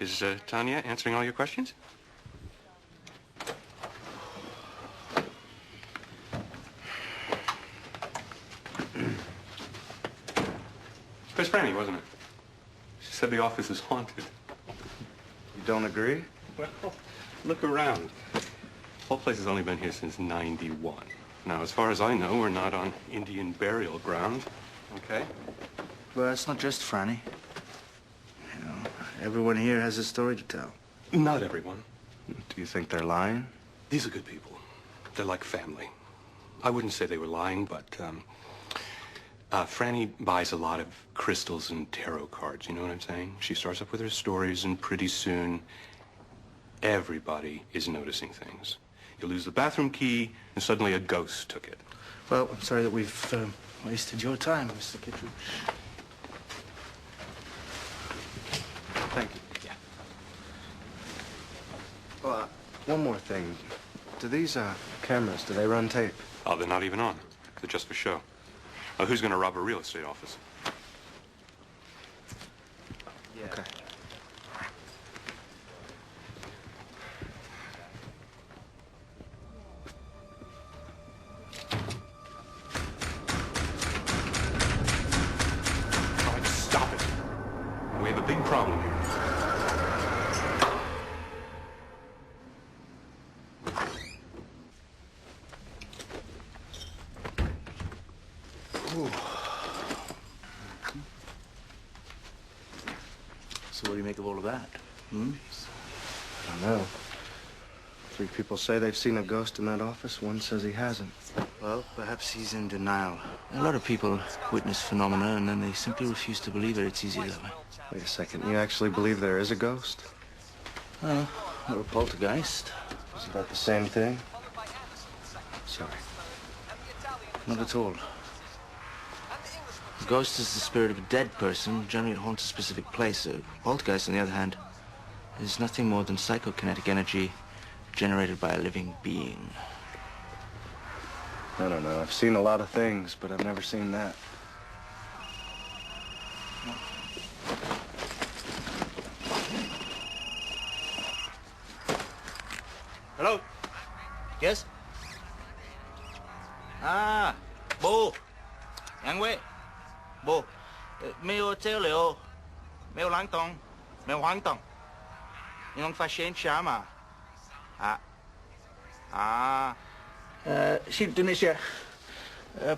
Is Tanya answering all your questions? It was Franny, wasn't it? She said the office is haunted. You don't agree? Well, look around. The whole place has only been here since '91. Now, as far as I know, we're not on Indian burial ground, okay? Well, it's not just Franny. You know, everyone here has a story to tell. Not everyone. Do you think they're lying? These are good people. They're like family. I wouldn't say they were lying, but, Franny buys a lot of crystals and tarot cards, you know what I'm saying? She starts up with her stories, and pretty soon, everybody is noticing things. You lose the bathroom key, and suddenly a ghost took it. Well, I'm sorry that we've wasted your time, Mr. Kittredge. Thank you. Yeah. Well, one more thing. Do these cameras, do they run tape? Oh, they're not even on. They're just for show. Who's going to rob a real estate office? Yeah. Okay. All right, stop it. We have a big problem here. So what do you make of all of that? I don't know. 3 people say they've seen a ghost in that office. 1 says he hasn't. Well, perhaps he's in denial. A lot of people witness phenomena and then they simply refuse to believe it. It's easy that way. Wait a second. You actually believe there is a ghost? Or a poltergeist. Is that the same thing? Sorry. Not at all. A ghost is the spirit of a dead person. Generally, it haunts a specific place. A poltergeist, on the other hand, is nothing more than psychokinetic energy generated by a living being. I don't know. I've seen a lot of things, but I've never seen that. Hello? Yes? Ah, bố. Yang Wei. Bố. Meu teo leo. Meu lang tong. Meu hoang tong. Yung fa shen chama. Tunisia.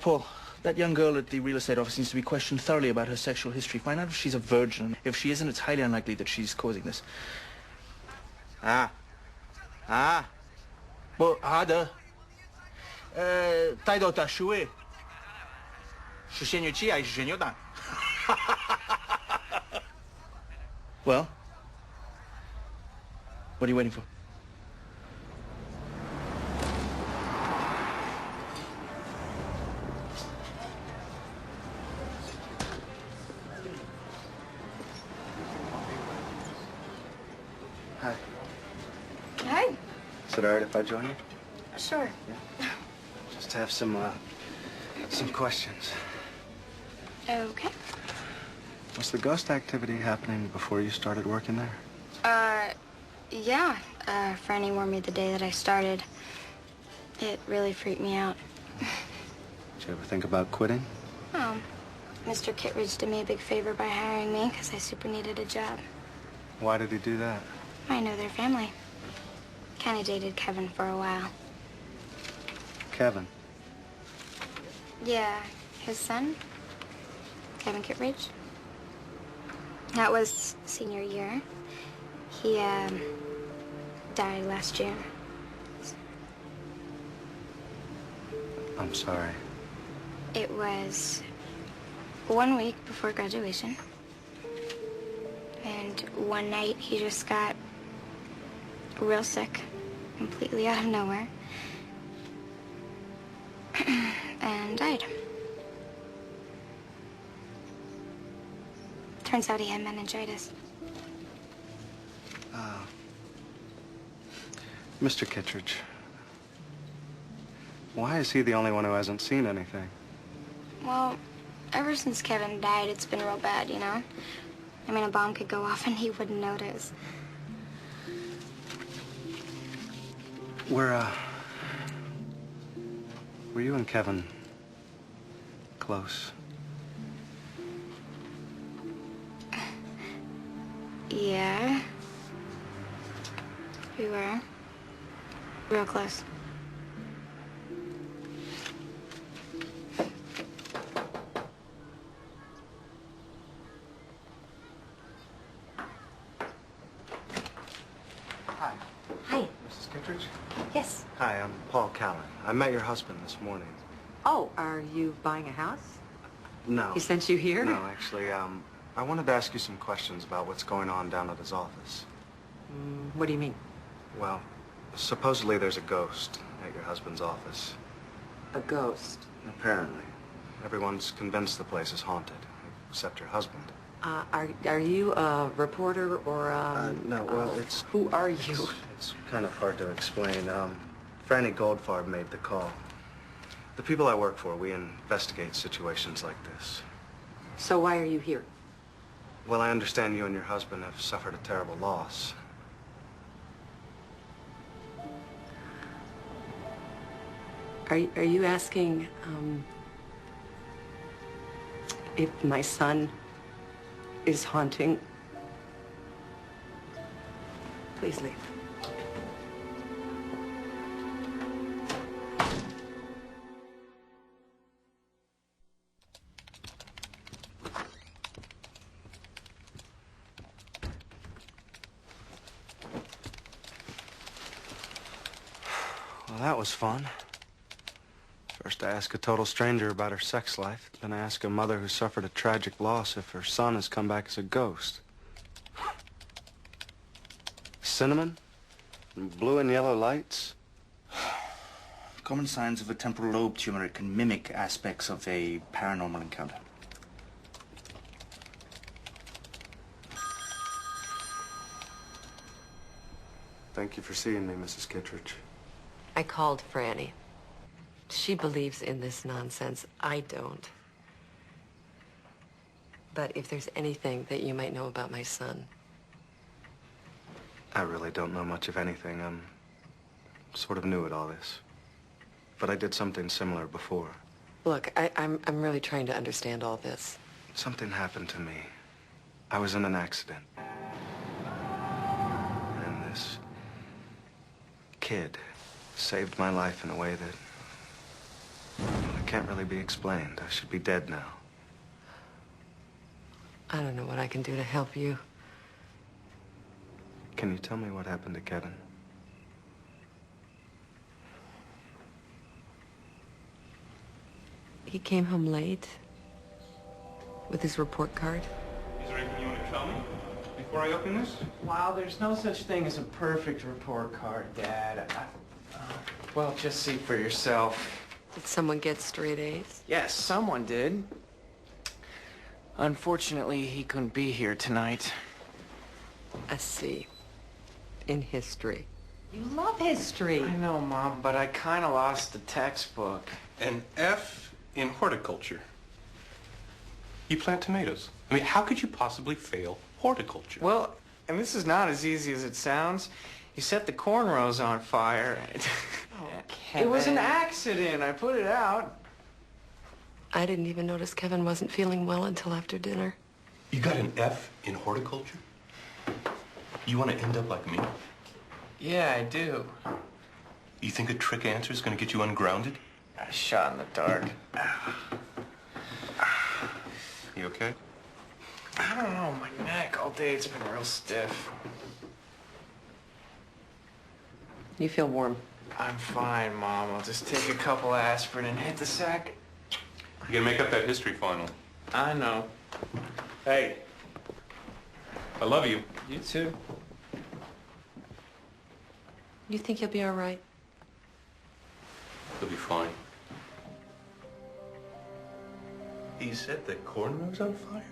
Paul, that young girl at the real estate office needs to be questioned thoroughly about her sexual history. Find out if she's a virgin. If she isn't, it's highly unlikely that she's causing this. Bo hada. Tai do ta shui. Well, what are you waiting for? Hi. Hi. Is it all right if I join you? Sure. Yeah. Just have some questions. Okay. Was the ghost activity happening before you started working there? Yeah. Franny warned me the day that I started. It really freaked me out. Did you ever think about quitting? Oh, Mr. Kittredge did me a big favor by hiring me because I super needed a job. Why did he do that? I know their family. Kind of dated Kevin for a while. Kevin? Yeah, his son, Kevin Kittredge. That was senior year. He, died last June. I'm sorry. It was 1 week before graduation. And one night he just got real sick, completely out of nowhere, and died. Turns out he had meningitis. Mr. Kittredge, why is he the only one who hasn't seen anything? Well, ever since Kevin died, it's been real bad, you know? I mean, a bomb could go off and he wouldn't notice. Were you and Kevin close? Yeah. We were. Real close. Hi. Hi. Mrs. Kittredge? Yes. Hi, I'm Paul Callan. I met your husband this morning. Oh, are you buying a house? No. He sent you here? No, actually, I wanted to ask you some questions about what's going on down at his office. What do you mean? Well, supposedly there's a ghost at your husband's office. A ghost? Apparently. Everyone's convinced the place is haunted, except your husband. Are you a reporter or No, well, it's... Who are you? It's kind of hard to explain. Franny Goldfarb made the call. The people I work for, we investigate situations like this. So why are you here? Well, I understand you and your husband have suffered a terrible loss. Are you asking, if my son is haunting? Please leave. Well, that was fun. First I ask a total stranger about her sex life, then I ask a mother who suffered a tragic loss if her son has come back as a ghost. Cinnamon? And blue and yellow lights? Common signs of a temporal lobe tumor. It can mimic aspects of a paranormal encounter. Thank you for seeing me, Mrs. Kittredge. I called Franny. She believes in this nonsense. I don't. But if there's anything that you might know about my son. I really don't know much of anything. I'm sort of new at all this. But I did something similar before. Look, I'm really trying to understand all this. Something happened to me. I was in an accident. And this kid saved my life in a way that can't really be explained. I should be dead now. I don't know what I can do to help you. Can you tell me what happened to Kevin? He came home late with his report card. Is there anything you want to tell me before I open this? Wow, there's no such thing as a perfect report card, Dad. Well, just see for yourself. Did someone get straight A's? Yes, someone did. Unfortunately, he couldn't be here tonight. A C. In history. You love history. I know, Mom, but I kind of lost the textbook. An F in horticulture. You plant tomatoes. I mean, how could you possibly fail horticulture? Well, and this is not as easy as it sounds. You set the cornrows on fire. It was an accident. I put it out. I didn't even notice Kevin wasn't feeling well until after dinner. You got an F in horticulture? You want to end up like me? Yeah, I do. You think a trick answer is going to get you ungrounded? A shot in the dark. You okay? I don't know, my neck all day, it's been real stiff. You feel warm. I'm fine, Mom. I'll just take a couple aspirin and hit the sack. You gotta make up that history final. I know. Hey, I love you. You too. You think you'll be all right? You'll be fine. He set the cornrows on fire?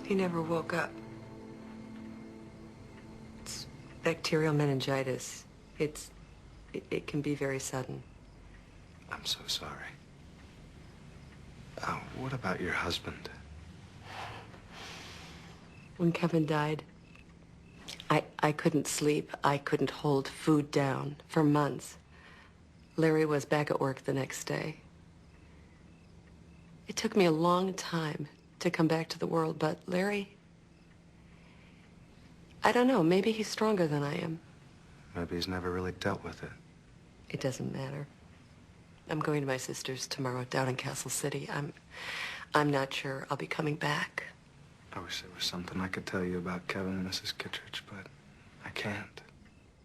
He never woke up. It's bacterial meningitis. It's It can be very sudden. I'm so sorry. What about your husband? When Kevin died, I couldn't sleep. I couldn't hold food down for months. Larry was back at work the next day. It took me a long time to come back to the world, but Larry, I don't know, maybe he's stronger than I am. Maybe he's never really dealt with it. It doesn't matter. I'm going to my sister's tomorrow down in Castle City. I'm not sure I'll be coming back. I wish there was something I could tell you about Kevin and Mrs. Kittredge, but I can't.